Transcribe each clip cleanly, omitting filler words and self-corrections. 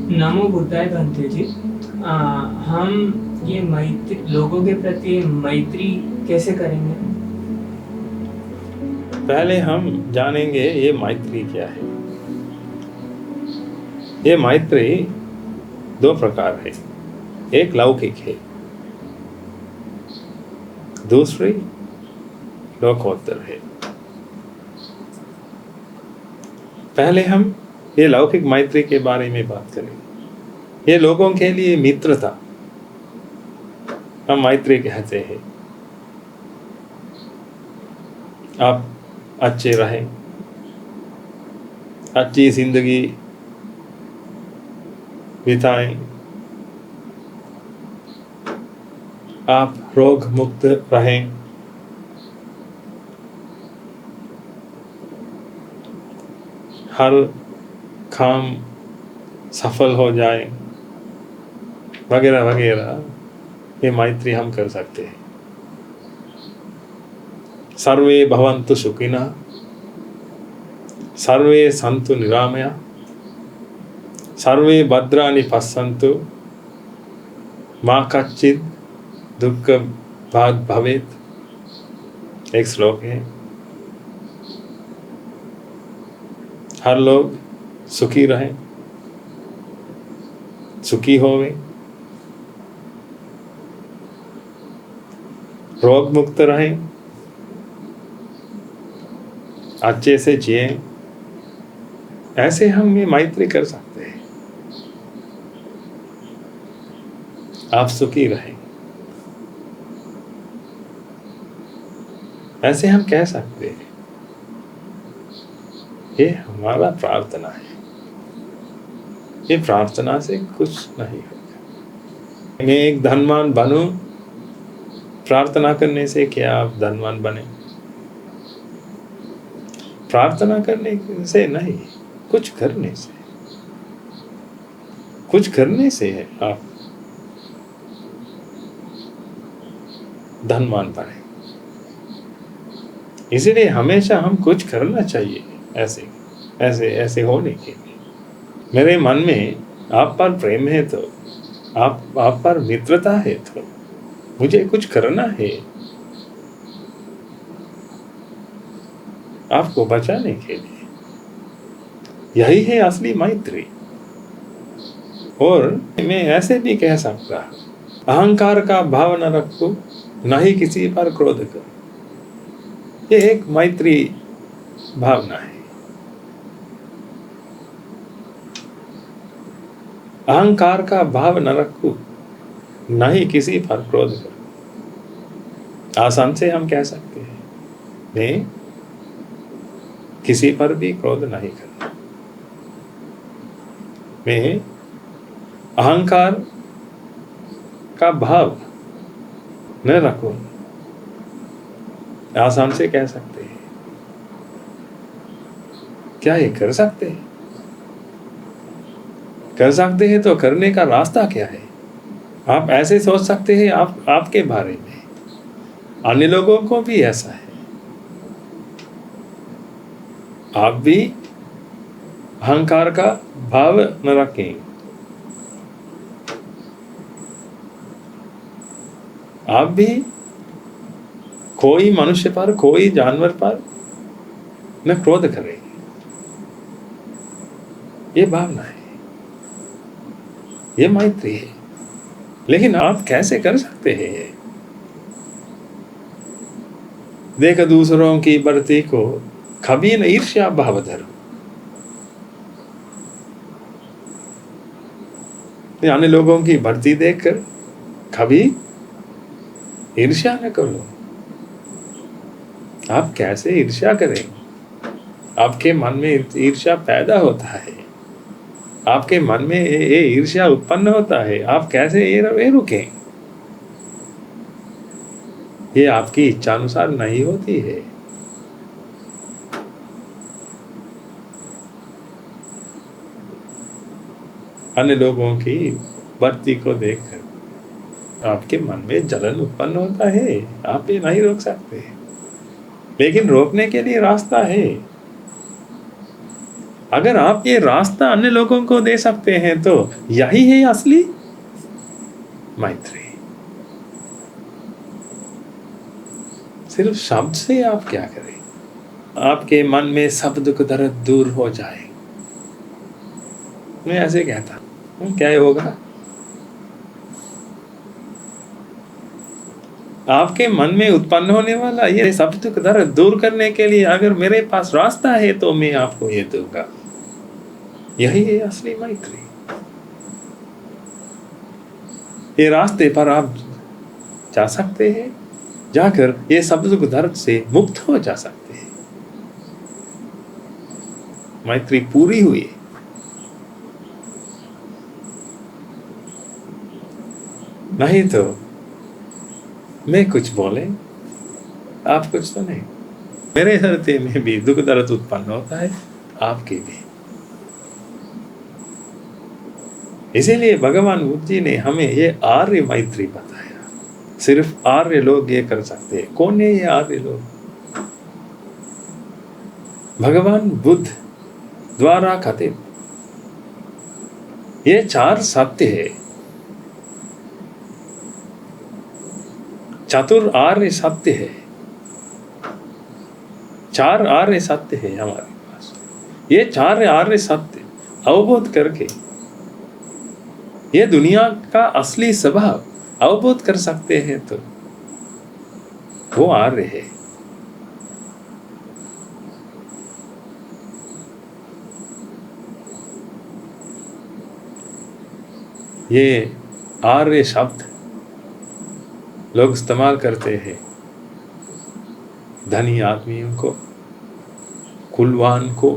नमो बुद्धाय भंते जी। हम ये मैत्री लोगों के प्रति मैत्री कैसे करेंगे? पहले हम जानेंगे ये मैत्री क्या है। ये मैत्री दो प्रकार है, एक लौकिक है, दूसरी लोकोत्तर है। पहले हम ये लौकिक मैत्री के बारे में बात करेंगे। ये लोगों के लिए मित्रता हम मैत्री कहते हैं। आप अच्छे रहें, अच्छी जिंदगी बिताएं, आप रोग मुक्त रहें, हर काम सफल हो जाए, वगैरह वगैरह, ये मैत्री हम कर सकते हैं। सर्वे भवन्तु सुखिनः, सर्वे सन्तु निरामया, सर्वे भद्राणि पश्यन्तु, मा कश्चित् दुःखभाग् भवेत्। एक श्लोक है। हर लोग सुखी रहें, सुखी होवें, रोग मुक्त रहें, अच्छे से जिए। ऐसे हम ये मैत्री कर सकते हैं। आप सुखी रहें, ऐसे हम कह सकते हैं। ये हमारा प्रार्थना है। ये प्रार्थना से कुछ नहीं होगा। मैं एक धनवान बनूं, प्रार्थना करने से क्या आप धनवान बने? प्रार्थना करने से नहीं, कुछ करने से, कुछ करने से आप धनवान बने। इसलिए हमेशा हम कुछ करना चाहिए ऐसे ऐसे ऐसे होने के लिए। मेरे मन में आप पर प्रेम है तो, आप पर मित्रता है तो मुझे कुछ करना है आपको बचाने के लिए। यही है असली मैत्री। और मैं ऐसे भी कह सकता, अहंकार का भाव न रखो, न ही किसी पर क्रोध करो। ये एक मैत्री भावना है। अहंकार का भाव न रखो, न ही किसी पर क्रोध करो। आसान से हम कह सकते हैं, मैं किसी पर भी क्रोध नहीं करता। मैं अहंकार का भाव न रखूं। आसान से कह सकते हैं। क्या ये कर सकते हैं? कर सकते हैं तो करने का रास्ता क्या है? आप ऐसे सोच सकते हैं आपके बारे में, अन्य लोगों को भी ऐसा है। आप भी अहंकार का भाव न रखें। आप भी कोई मनुष्य पर, कोई जानवर पर न क्रोध करें। ये भावना है, ये मैत्री है। लेकिन आप कैसे कर सकते हैं? देख दूसरों की बढ़ती को कभी न ईर्ष्या भाव धरो। अन्य लोगों की बढ़ती देखकर कभी ईर्ष्या न करो। आप कैसे ईर्ष्या करें? आपके मन में ईर्ष्या पैदा होता है, आपके मन में ये ईर्ष्या उत्पन्न होता है। आप कैसे ये रुकें? ये आपकी इच्छानुसार नहीं होती है। अन्य लोगों की बढ़ती को देखकर आपके मन में जलन उत्पन्न होता है। आप ये नहीं रोक सकते, लेकिन रोकने के लिए रास्ता है। अगर आप ये रास्ता अन्य लोगों को दे सकते हैं तो यही है असली मैत्री। सिर्फ शब्द से आप क्या करें? आपके मन में सब दुख दर्द दूर हो जाए, मैं ऐसे कहता क्या होगा? आपके मन में उत्पन्न होने वाला ये सब दुख दर्द दूर करने के लिए अगर मेरे पास रास्ता है तो मैं आपको ये दूंगा। यही है असली मैत्री। ये रास्ते पर आप जा सकते हैं, जाकर ये सब दुख दर्द से मुक्त हो जा सकते हैं। मैत्री पूरी हुई। नहीं तो मैं कुछ बोले आप कुछ तो नहीं। मेरे हृदय में भी दुख दर्द उत्पन्न होता है, आपके भी। इसीलिए भगवान बुद्ध जी ने हमें ये आर्य मैत्री बताया। सिर्फ आर्य लोग ये कर सकते हैं। कौन है ये आर्य लोग? भगवान बुद्ध द्वारा कथित ये 4 सत्य है। चतुर आर्य सत्य है। 4 आर्य सत्य है हमारे पास। ये 4 आर्य सत्य अवबोध करके ये दुनिया का असली स्वभाव अवबोध कर सकते हैं तो वो आर्य है। ये आर्य शब्द लोग इस्तेमाल करते हैं धनी आदमियों को, कुलवान को,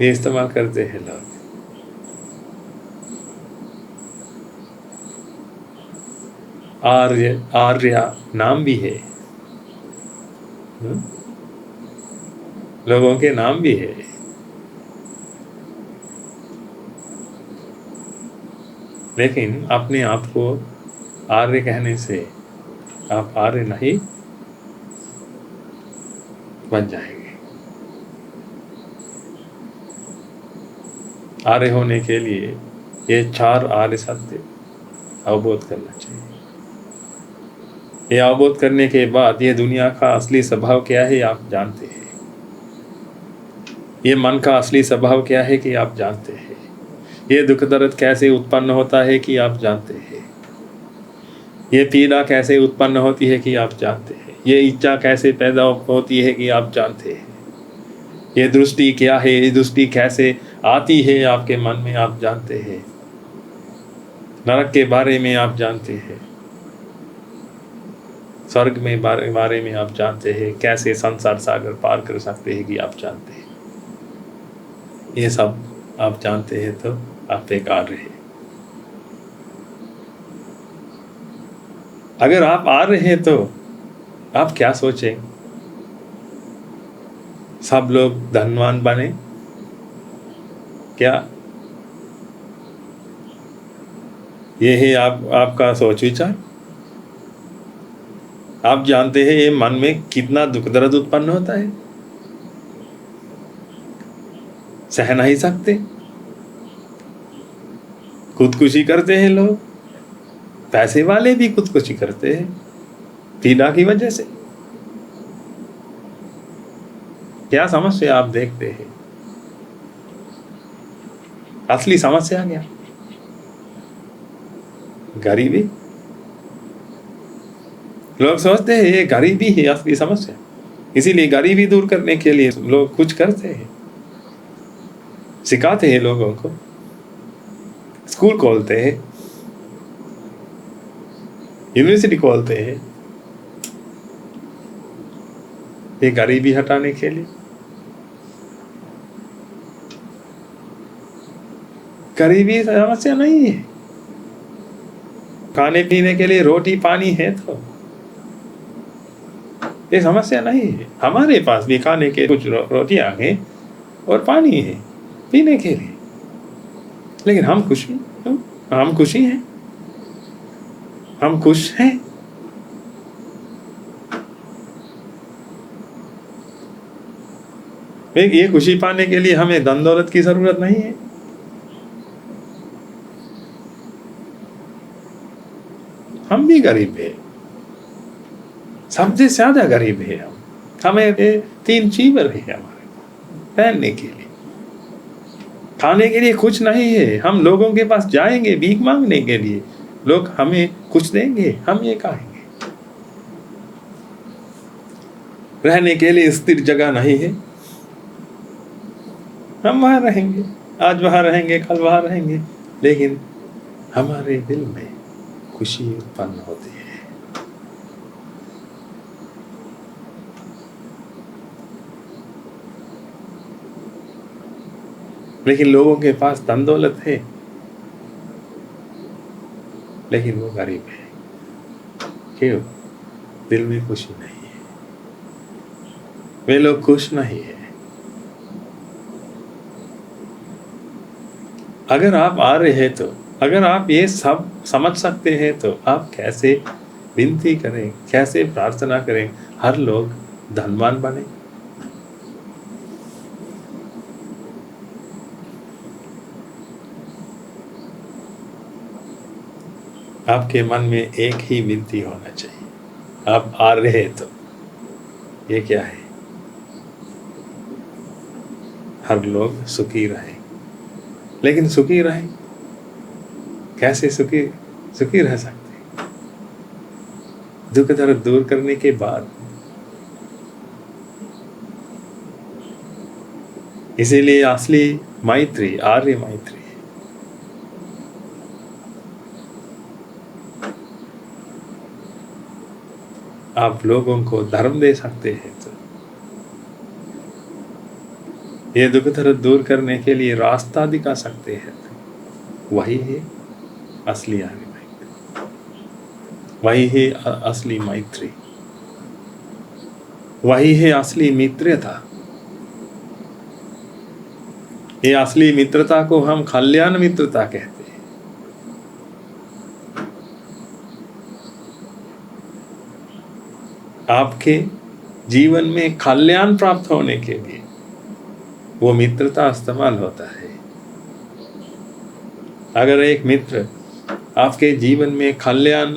ये इस्तेमाल करते हैं लोग। आर्य, आर्या नाम भी है, लोगों के नाम भी है। लेकिन अपने आप को आर्य कहने से आप आर्य नहीं बन जाएंगे। आर्य होने के लिए ये 4 आर्य सत्य अवबोध करना चाहिए। ये अवबोध करने के बाद ये दुनिया का असली स्वभाव क्या है आप जानते हैं। ये मन का असली स्वभाव क्या है कि आप जानते हैं। ये दुख दर्द कैसे उत्पन्न होता है कि आप जानते हैं। ये पीड़ा कैसे उत्पन्न होती है कि आप जानते हैं। ये इच्छा कैसे पैदा होती है कि आप जानते हैं। ये दृष्टि क्या है, ये दृष्टि कैसे आती है आपके मन में आप जानते हैं। नरक के बारे में आप जानते हैं, स्वर्ग में बारे में आप जानते हैं, कैसे संसार सागर पार कर सकते हैं कि आप जानते हैं। ये सब आप जानते हैं तो आप एक आर्य हैं। अगर आप आर्य हैं तो आप क्या सोचें? सब लोग धनवान बने क्या? ये है आपका सोच विचार। आप जानते हैं ये मन में कितना दुख दर्द उत्पन्न होता है, सह नहीं सकते, खुदकुशी करते हैं लोग। पैसे वाले भी खुदकुशी करते हैं पीड़ा की वजह से। क्या समस्या आप देखते हैं? असली समस्या क्या? गरीबी। लोग सोचते हैं ये गरीबी ही असली समस्या, इसीलिए गरीबी दूर करने के लिए लोग कुछ करते हैं, सिखाते हैं लोगों को, स्कूल खोलते हैं, यूनिवर्सिटी खोलते हैं, ये गरीबी हटाने के लिए। गरीबी समस्या नहीं है। खाने पीने के लिए रोटी पानी है तो ये समस्या नहीं है। हमारे पास भी खाने के कुछ रोटियां हैं और पानी है पीने के लिए, लेकिन हम खुशी हैं। हम खुशी हैं, हम खुश हैं। ये खुशी पाने के लिए हमें धन दौलत की जरूरत नहीं है। हम भी गरीब है, सबसे ज्यादा गरीब है हम। हमें 3 चीवर है हमारे पहनने के लिए, खाने के लिए कुछ नहीं है। हम लोगों के पास जाएंगे भीख मांगने के लिए, लोग हमें कुछ देंगे, हम ये खाएंगे। रहने के लिए स्थिर जगह नहीं है, हम वहां रहेंगे, आज वहां रहेंगे, कल वहां रहेंगे, लेकिन हमारे दिल में खुशी उत्पन्न होती है। लेकिन लोगों के पास धन दौलत है, लेकिन वो गरीब है। क्यों? दिल में खुशी नहीं है, वे लोग खुश नहीं है। अगर आप आ रहे हैं तो, अगर आप ये सब समझ सकते हैं तो आप कैसे विनती करें, कैसे प्रार्थना करें हर लोग धनवान बने। आपके मन में एक ही विनती होना चाहिए, आप आ रहे तो ये क्या है? हर लोग सुखी रहे। लेकिन सुखी रहे कैसे? सुखी रह सकते दुख दर्द दूर करने के बाद। इसीलिए असली मैत्री आर्य मैत्री है। आप लोगों को धर्म दे सकते हैं तो ये दुख दर्द दूर करने के लिए रास्ता दिखा सकते हैं तो वही है असली आर्य मैत्री, वही है असली मैत्री, वही है असली मित्रता। ये असली मित्रता को हम कल्याण मित्रता कहते हैं। आपके जीवन में कल्याण प्राप्त होने के लिए वो मित्रता इस्तेमाल होता है। अगर एक मित्र आपके जीवन में कल्याण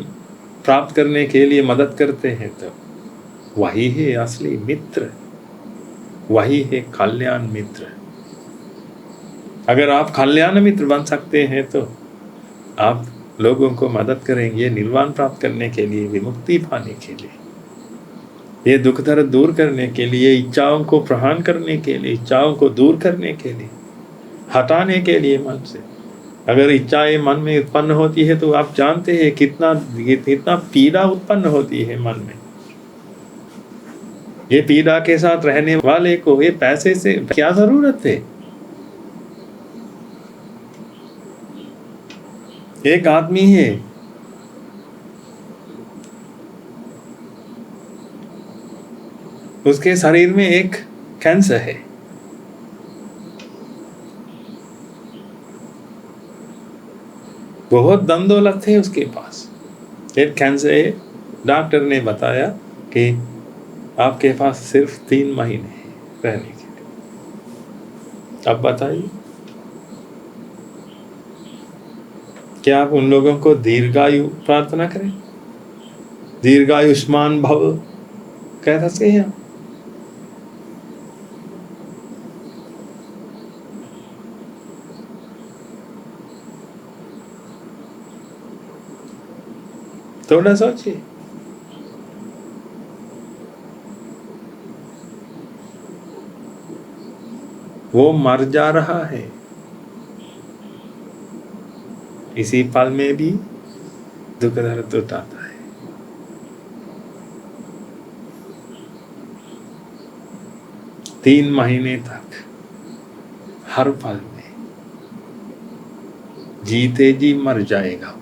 प्राप्त करने के लिए मदद करते हैं तो वही है असली मित्र, वही है कल्याण मित्र। अगर आप कल्याण मित्र बन सकते हैं तो आप लोगों को मदद करेंगे निर्वाण प्राप्त करने के लिए, विमुक्ति पाने के लिए, ये दुख दर्द दूर करने के लिए, इच्छाओं को प्रहार करने के लिए, इच्छाओं को दूर करने के लिए, हटाने के लिए मन से। अगर इच्छाएं मन में उत्पन्न होती है तो आप जानते हैं कितना पीड़ा उत्पन्न होती है मन में। ये पीड़ा के साथ रहने वाले को ये पैसे से क्या जरूरत है? एक आदमी है, उसके शरीर में एक कैंसर है, बहुत धन दौलत है उसके पास, एक कैंसर है। डॉक्टर ने बताया कि आपके पास सिर्फ 3 महीने हैं रहने के लिए। अब बताइए, क्या आप उन लोगों को दीर्घायु प्रार्थना करें? दीर्घायुष्मान भव कह सकते हैं आप? थोड़ा सोचिए। वो मर जा रहा है, इसी पल में भी दुख दर्द उठाता है। तीन महीने तक हर पल में जीते जी मर जाएगा वो।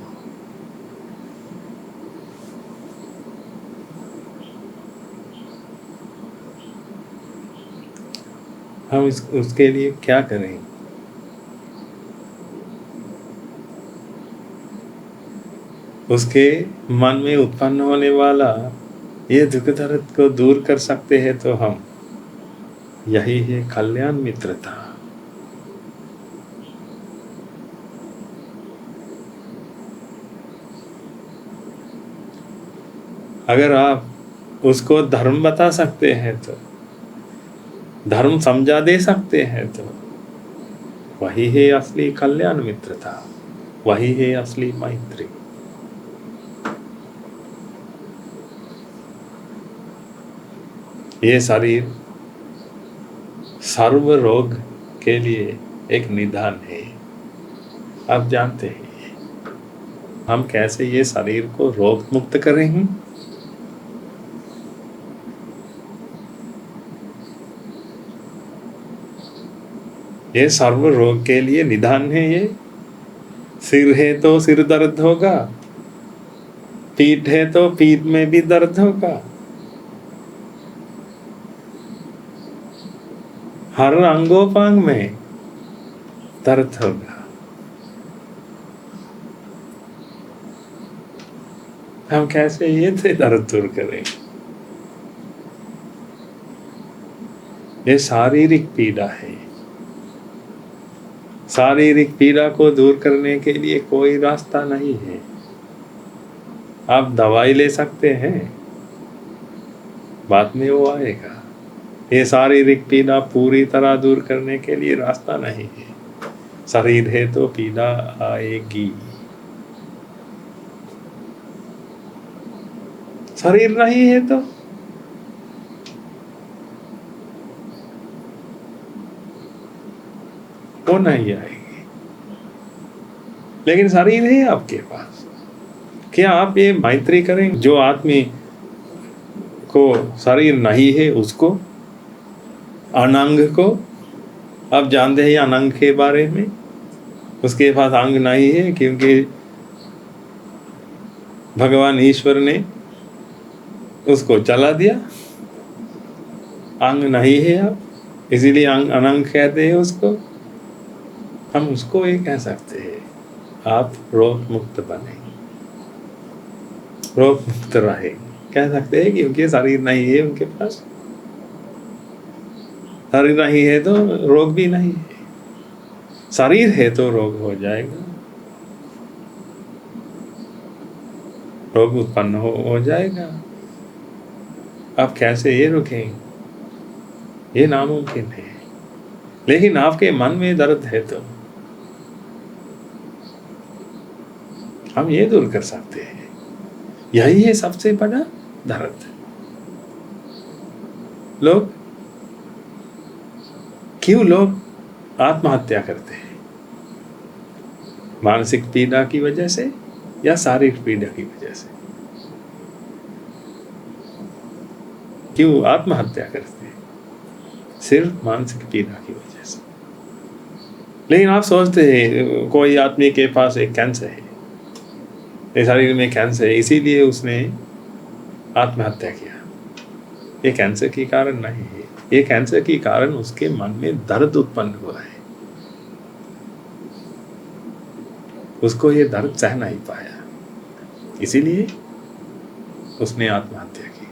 हम उसके लिए क्या करें? उसके मन में उत्पन्न होने वाला ये दुख दर्द को दूर कर सकते हैं तो हम यही है कल्याण मित्रता। अगर आप उसको धर्म बता सकते हैं तो, धर्म समझा दे सकते हैं तो, वही है असली कल्याण मित्रता, वही है असली मैत्री। ये शरीर सर्व रोग के लिए एक निदान है। आप जानते हैं हम कैसे ये शरीर को रोग मुक्त करेंगे? ये सर्व रोग के लिए निदान है। ये सिर है तो सिर दर्द होगा, पीठ है तो पीठ में भी दर्द होगा, हर अंगोपांग में दर्द होगा। हम कैसे ये दर्द दूर करें? ये शारीरिक पीड़ा है। शारीरिक पीड़ा को दूर करने के लिए कोई रास्ता नहीं है। आप दवाई ले सकते हैं, बाद में वो आएगा। ये शारीरिक पीड़ा पूरी तरह दूर करने के लिए रास्ता नहीं है। शरीर है तो पीड़ा आएगी। शरीर नहीं है तो वो नहीं आएगी। लेकिन शरीर है आपके पास। क्या आप ये मैत्री करें? जो आदमी को शरीर नहीं है उसको, अनंग को, आप जानते हैं अनंग के बारे में, उसके पास अंग नहीं है क्योंकि भगवान ईश्वर ने उसको चला दिया। अंग नहीं है आप, इसीलिए अनंग कहते हैं उसको। हम उसको ये कह सकते हैं, आप रोग मुक्त बने, रोग मुक्त रहे, कह सकते हैं क्योंकि शरीर नहीं है उनके पास। शरीर नहीं है तो रोग भी नहीं है। शरीर है तो रोग हो जाएगा, रोग उत्पन्न हो जाएगा। आप कैसे ये रुकें? ये नामुमकिन है। लेकिन आपके मन में दर्द है तो हम ये दूर कर सकते हैं। यही है सबसे बड़ा दर्द। क्यों लोग आत्महत्या करते हैं? मानसिक पीड़ा की वजह से या शारीरिक पीड़ा की वजह से? क्यों आत्महत्या करते हैं? सिर्फ मानसिक पीड़ा की वजह से। लेकिन आप सोचते हैं कोई आदमी के पास एक कैंसर है, शरीर में कैंसर है, इसीलिए उसने आत्महत्या किया। ये कैंसर के कारण नहीं है, ये कैंसर के कारण उसके मन में दर्द उत्पन्न हुआ है। उसको ये दर्द सह नहीं पाया, इसीलिए उसने आत्महत्या की।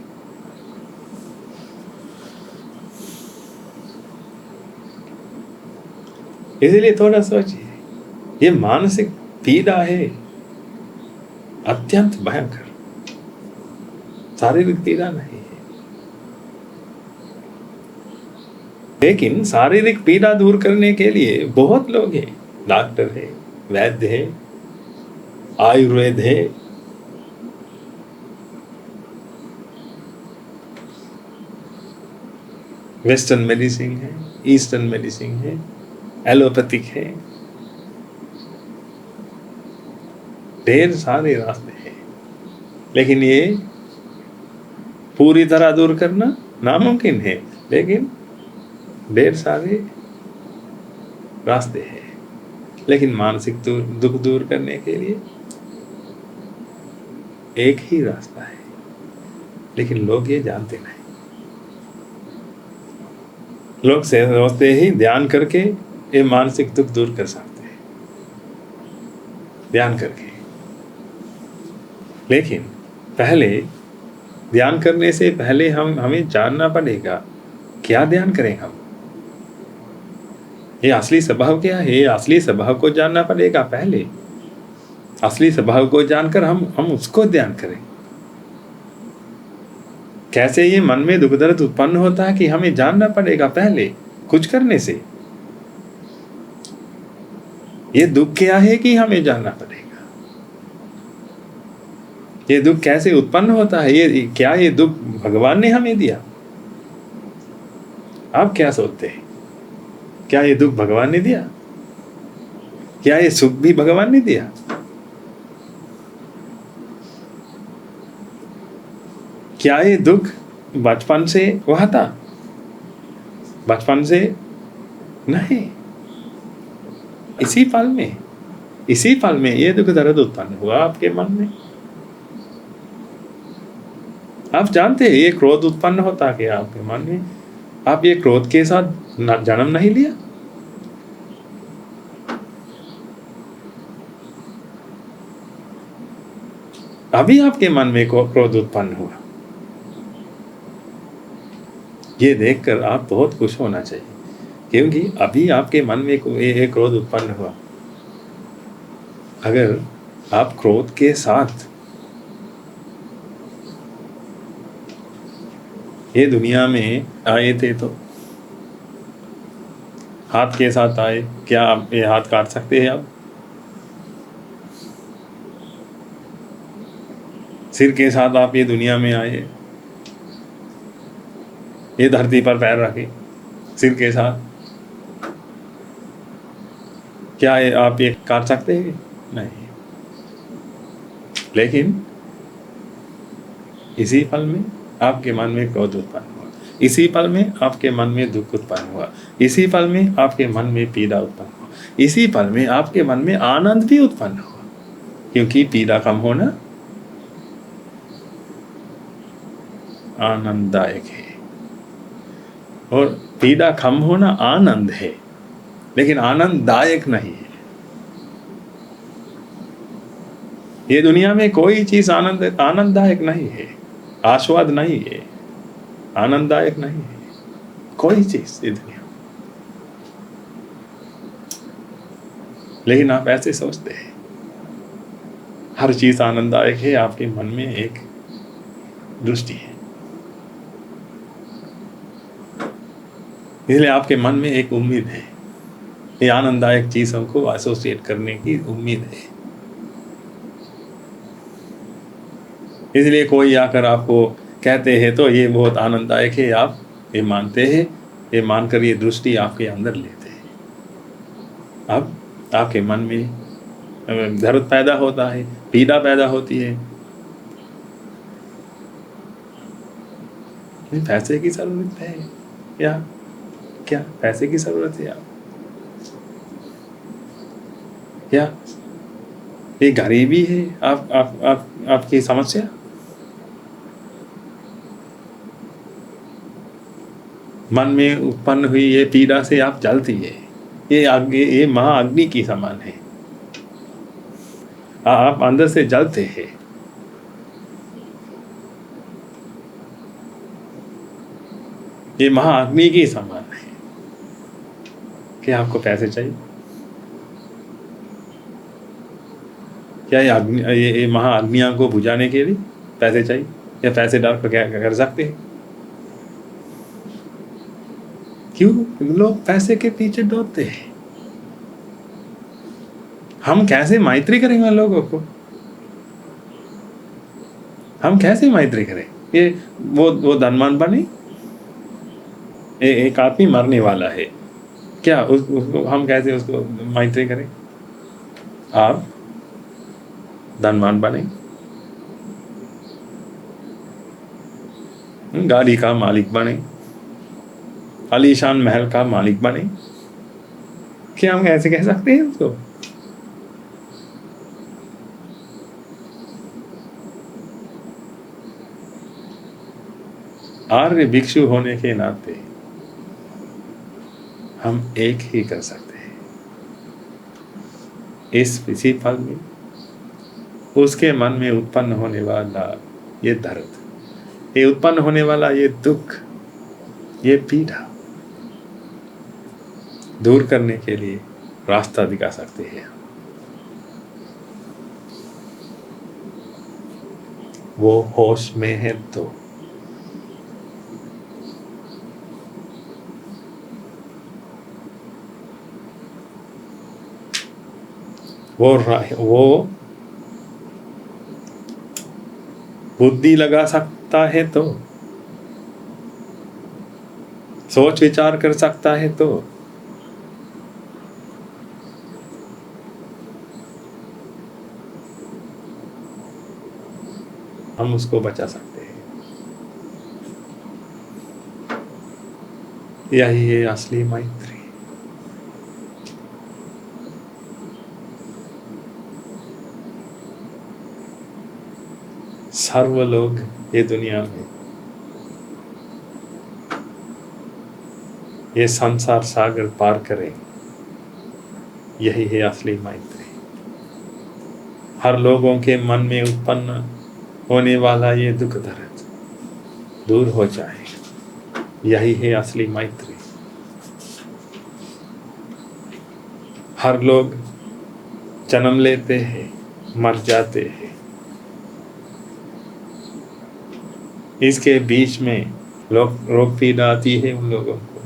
इसीलिए थोड़ा सोचिए, ये मानसिक पीड़ा है अत्यंत भयंकर, शारीरिक पीड़ा नहीं है। लेकिन शारीरिक पीड़ा दूर करने के लिए बहुत लोग हैं। डॉक्टर है, वैद्य है, आयुर्वेद है, वेस्टर्न मेडिसिन है, ईस्टर्न मेडिसिन है, एलोपैथिक है, ढेर सारे रास्ते हैं। लेकिन ये पूरी तरह दूर करना नामुमकिन है, लेकिन ढेर सारे रास्ते हैं। लेकिन मानसिक दुख दूर करने के लिए एक ही रास्ता है, लेकिन लोग ये जानते नहीं। लोग सोचते ही ध्यान करके ये मानसिक दुख दूर कर सकते हैं, ध्यान करके। लेकिन पहले ध्यान करने से पहले हमें जानना पड़ेगा क्या ध्यान करें हम। ये असली स्वभाव क्या है? ये असली स्वभाव को जानना पड़ेगा पहले। असली स्वभाव को जानकर हम उसको ध्यान करें। कैसे ये मन में दुख दर्द उत्पन्न होता है कि हमें जानना पड़ेगा पहले कुछ करने से। ये दुख क्या है कि हमें जानना पड़ेगा। ये दुख कैसे उत्पन्न होता है? ये दुख भगवान ने हमें दिया? आप क्या सोचते हैं? क्या ये दुख भगवान ने दिया? क्या ये सुख भी भगवान ने दिया? क्या ये दुख बचपन से हुआ था? बचपन से नहीं, इसी पल में ये दुख दर्द उत्पन्न हुआ आपके मन में। आप जानते हैं ये क्रोध उत्पन्न होता क्या आपके मन में? आप ये क्रोध के साथ जन्म नहीं लिया। अभी आपके मन में क्रोध उत्पन्न हुआ। ये देखकर आप बहुत खुश होना चाहिए, क्योंकि अभी आपके मन में ये क्रोध उत्पन्न हुआ। अगर आप क्रोध के साथ ये दुनिया में आए थे तो हाथ के साथ आए, क्या आप ये हाथ काट सकते हैं? आप सिर के साथ आप ये दुनिया में आए, ये धरती पर पैर रखे सिर के साथ, क्या आप ये काट सकते हैं? नहीं। लेकिन इसी पल में आपके मन में क्रोध उत्पन्न हुआ, इसी पल में आपके मन में दुख उत्पन्न हुआ, इसी पल में आपके मन में पीड़ा उत्पन्न हुआ, इसी पल में आपके मन में आनंद भी उत्पन्न हुआ, क्योंकि पीड़ा कम होना आनंददायक है और पीड़ा कम होना आनंद है, लेकिन आनंददायक नहीं है। ये दुनिया में कोई चीज आनंददायक नहीं है, आस्वाद नहीं है, आनंददायक नहीं है कोई चीज ये दुनिया। लेकिन आप ऐसे सोचते हैं हर चीज आनंददायक है। आपके मन में एक दृष्टि है, इसलिए आपके मन में एक उम्मीद है, ये आनंददायक चीजों को एसोसिएट करने की उम्मीद है। इसलिए कोई आकर आपको कहते हैं तो ये बहुत आनंददायक है, आप ये मानते हैं, ये मानकर ये दृष्टि आपके अंदर लेते हैं। अब आपके मन में दर्द पैदा होता है, पीड़ा पैदा होती है। पैसे की जरूरत है या क्या? पैसे की जरूरत है या ये गरीबी है आपकी समस्या? मन में उत्पन्न हुई ये पीड़ा से आप जलती है, ये महाअग्नि की समान है, आप अंदर से जलते हैं। ये महाअग्नि की समान है। क्या आपको पैसे चाहिए? क्या ये महाअग्नियों को बुझाने के लिए पैसे चाहिए या पैसे डालकर क्या कर सकते हैं? क्यों लोग पैसे के पीछे दौड़ते हैं? हम कैसे मैत्री करेंगे लोगों को? हम कैसे मैत्री करें? ये वो धनवान बने, एक आदमी मरने वाला है, क्या उसको हम कैसे उसको मैत्री करें? आप धनवान बने, गाड़ी का मालिक बने, आलीशान महल का मालिक बने, क्या हम ऐसे कह सकते हैं उसको? आर्य भिक्षु होने के नाते हम एक ही कर सकते हैं। इसी पल में उसके मन में उत्पन्न होने वाला ये दर्द, ये उत्पन्न होने वाला ये दुख, ये पीड़ा, दूर करने के लिए रास्ता दिखा सकते हैं। वो होश में है तो वो बुद्धि लगा सकता है तो, सोच विचार कर सकता है तो, हम उसको बचा सकते हैं। यही है असली मैत्री। सर्व लोग ये दुनिया में, ये संसार सागर पार करें, यही है असली मैत्री। हर लोगों के मन में उत्पन्न होने वाला ये दुख दर्द दूर हो जाए, यही है असली मैत्री। हर लोग जन्म लेते हैं, मर जाते हैं, इसके बीच में रोग पीड़ा आती है उन लोगों को,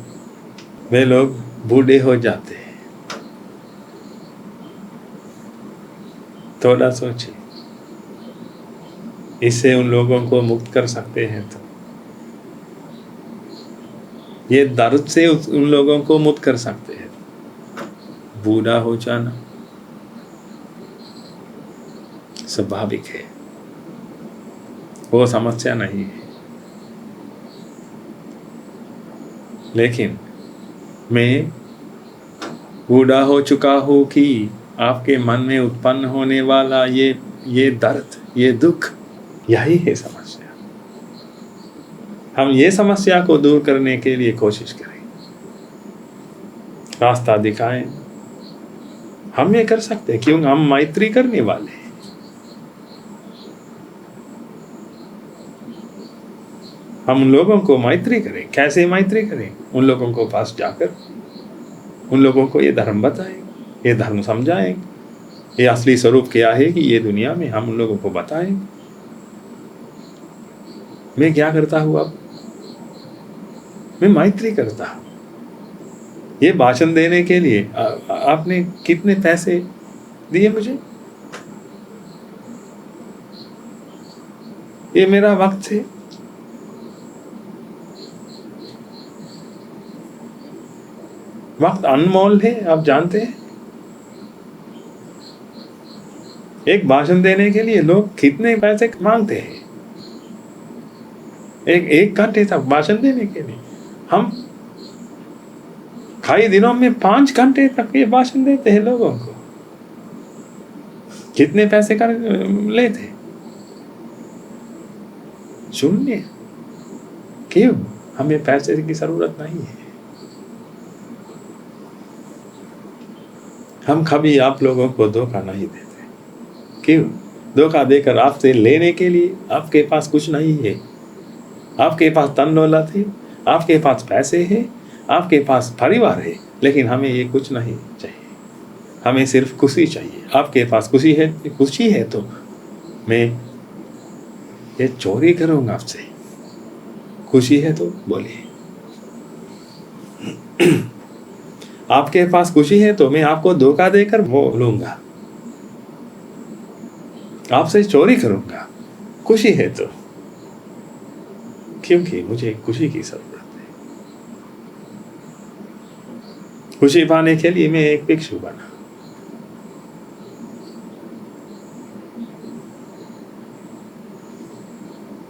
वे लोग बूढ़े हो जाते हैं। थोड़ा सोचिए, इससे उन लोगों को मुक्त कर सकते हैं तो ये दर्द से उन लोगों को मुक्त कर सकते हैं। बूढ़ा हो जाना स्वाभाविक है, वो समस्या नहीं है। लेकिन मैं बूढ़ा हो चुका हूँ कि आपके मन में उत्पन्न होने वाला ये दर्द, ये दुख, यही है समस्या। हम ये समस्या को दूर करने के लिए कोशिश करें, रास्ता दिखाएं। हम ये कर सकते हैं, क्यों? हम मैत्री करने वाले हैं। हम उन लोगों को मैत्री करें। कैसे मैत्री करें? उन लोगों को पास जाकर उन लोगों को ये धर्म बताएं, ये धर्म समझाएं, ये असली स्वरूप क्या है कि ये दुनिया में हम उन लोगों को बताएं। मैं क्या करता हूँ अब? मैं मैत्री करता हूँ। ये भाषण देने के लिए आपने कितने पैसे दिए मुझे? ये मेरा वक्त है। वक्त अनमोल है, आप जानते हैं। एक भाषण देने के लिए लोग कितने पैसे मांगते हैं? एक घंटे तक भाषण देने के लिए हम कई दिनों में 5 घंटे तक ये भाषण देते हैं लोगों को। कितने पैसे कर लेते? शून्य। क्यों? हमें पैसे की जरूरत नहीं है। हम कभी आप लोगों को धोखा नहीं देते। क्यों? धोखा देकर आपसे लेने के लिए आपके पास कुछ नहीं है। आपके पास धन दौलत है, आपके पास पैसे है, आपके पास परिवार है, लेकिन हमें ये कुछ नहीं चाहिए। हमें सिर्फ खुशी चाहिए। आपके पास खुशी है तो मैं ये चोरी करूंगा आपसे। खुशी है तो बोलिए। आपके पास खुशी है तो मैं आपको धोखा देकर वो लूंगा, आपसे चोरी करूंगा। खुशी है तो, क्योंकि मुझे खुशी की जरूरत है। खुशी पाने के लिए मैं एक भिक्षु बना।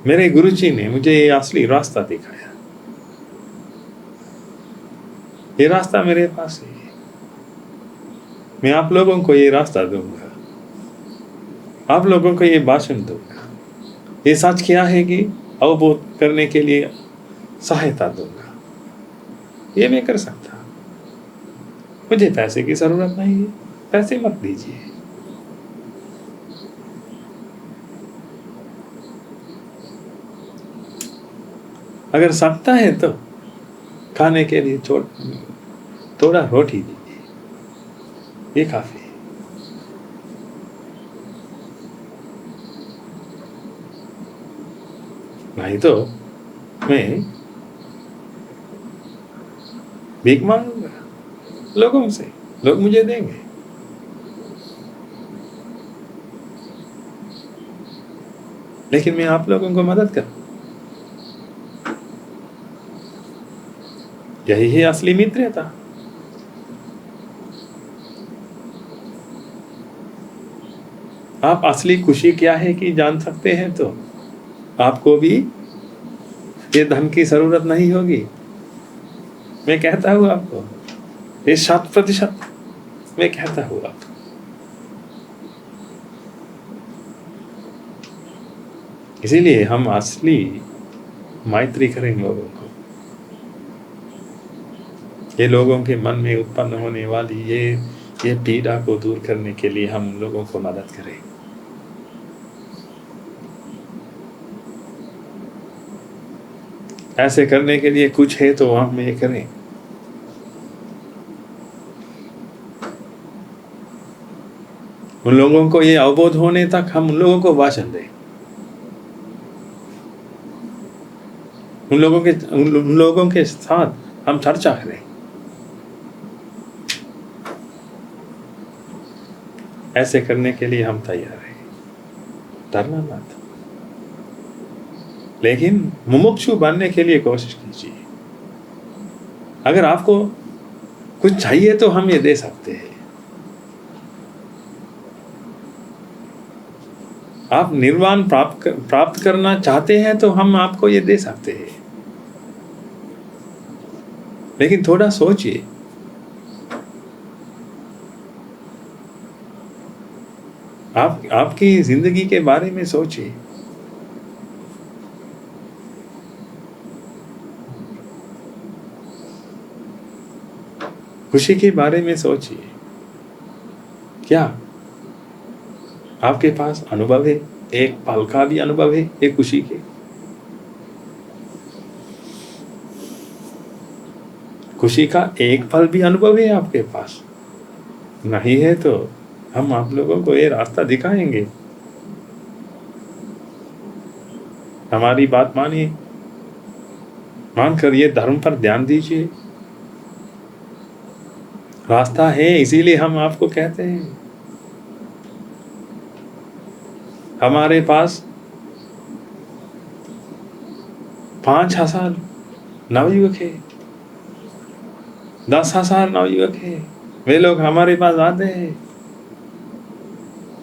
मेरे गुरुजी ने मुझे ये असली रास्ता दिखाया। ये रास्ता मेरे पास है। मैं आप लोगों को ये रास्ता दूंगा, आप लोगों को ये भाषण दूंगा। ये सच क्या है कि अवबोध करने के लिए सहायता दूंगा। ये मैं कर सकता। मुझे पैसे की जरूरत नहीं है। पैसे मत दीजिए। अगर सकता है तो खाने के लिए थोड़ा रोटी दीजिए, ये काफी है। नहीं तो मैं भीख मांगूंगा लोगों से, लोग मुझे देंगे। लेकिन मैं आप लोगों को मदद कर, यही है असली मित्रता। आप असली खुशी क्या है कि जान सकते हैं तो आपको भी ये धन की जरूरत नहीं होगी। मैं कहता हूँ आपको, ये 100% मैं कहता हूँ आपको। इसीलिए हम असली मैत्री करें लोगों को। ये लोगों के मन में उत्पन्न होने वाली ये पीड़ा को दूर करने के लिए हम लोगों को मदद करें। ऐसे करने के लिए कुछ है तो हम ये करें। उन लोगों को ये अवबोध होने तक हम उन लोगों को भाषण दें। उन लोगों के साथ हम चर्चा करें। ऐसे करने के लिए हम तैयार हैं, डरना मत। लेकिन मुमुक्षु बनने के लिए कोशिश कीजिए। अगर आपको कुछ चाहिए तो हम ये दे सकते हैं। आप निर्वाण प्राप्त करना चाहते हैं तो हम आपको ये दे सकते हैं। लेकिन थोड़ा सोचिए, आपकी जिंदगी के बारे में सोचिए। खुशी के बारे में सोचिए। क्या आपके पास अनुभव है? एक पल का भी अनुभव है एक खुशी के? खुशी का एक पल भी अनुभव है आपके पास? नहीं है तो हम आप लोगों को ये रास्ता दिखाएंगे। हमारी बात मानिए, मानकर ये धर्म पर ध्यान दीजिए। रास्ता है, इसीलिए हम आपको कहते हैं। हमारे पास 5,000 नवयुवक है, 10,000 नवयुवक है। वे लोग हमारे पास आते हैं।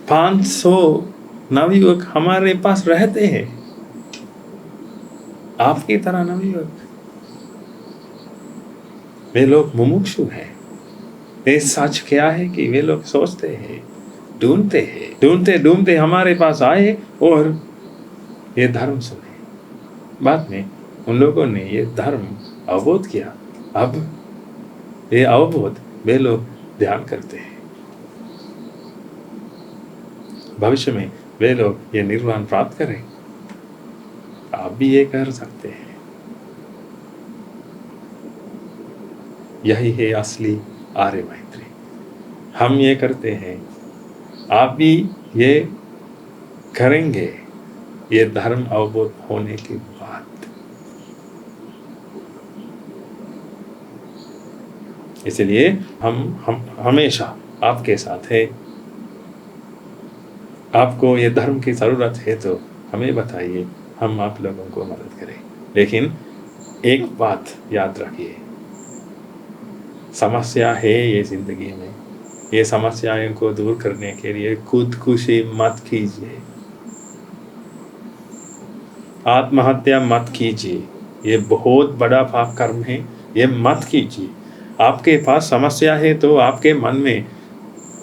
500 नवयुवक हमारे पास रहते हैं, आपकी तरह नवयुवक। वे लोग मुमुक्षु हैं। ये सच क्या है कि वे लोग सोचते हैं, ढूंढते हैं, ढूंढते हमारे पास आए और ये धर्म सुने। बाद में उन लोगों ने ये धर्म अवबोध किया। अब ये अवबोध वे लोग ध्यान करते हैं। भविष्य में वे लोग ये निर्वाण प्राप्त करें। आप भी ये कर सकते हैं। यही है असली आर्य मैत्री। हम ये करते हैं, आप भी ये करेंगे ये धर्म अवबोध होने के बाद। इसलिए हम हमेशा आपके साथ है। आपको ये धर्म की जरूरत है तो हमें बताइए, हम आप लोगों को मदद करें। लेकिन एक बात याद रखिए, समस्या है ये जिंदगी में। ये समस्याओं को दूर करने के लिए खुदकुशी मत कीजिए, आत्महत्या मत कीजिए। ये बहुत बड़ा पाप कर्म है, ये मत कीजिए। आपके पास समस्या है तो आपके मन में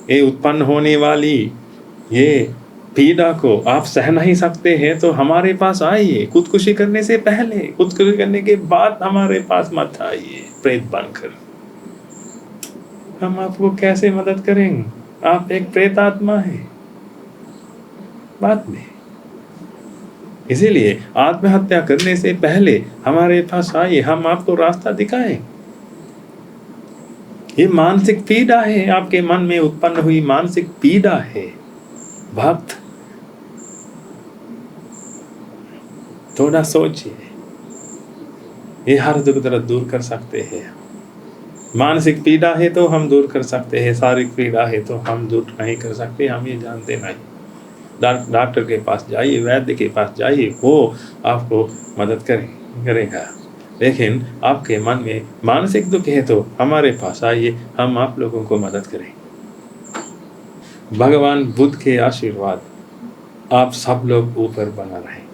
ये उत्पन्न होने वाली ये पीड़ा को आप सह नहीं सकते हैं तो हमारे पास आइए। खुदकुशी करने से पहले, खुदकुशी करने के बाद हमारे पास मत आइए प्रेत बनकर। हम आपको कैसे मदद करेंगे? आप एक प्रेत आत्मा है बाद में। इसीलिए आत्महत्या करने से पहले हमारे पास आइए, हम आपको रास्ता दिखाएं। ये मानसिक पीड़ा है, आपके मन में उत्पन्न हुई मानसिक पीड़ा है। भक्त थोड़ा सोचिए, ये हर दुख दर्द दूर कर सकते हैं। मानसिक पीड़ा है तो हम दूर कर सकते हैं, शारीरिक पीड़ा है तो हम दूर नहीं कर सकते, हम ये जानते नहीं। डॉक्टर के पास जाइए, वैद्य के पास जाइए, वो आपको मदद करेगा। लेकिन आपके मन में मानसिक दुख है तो हमारे पास आइए, हम आप लोगों को मदद करें। भगवान बुद्ध के आशीर्वाद आप सब लोग ऊपर बना रहे।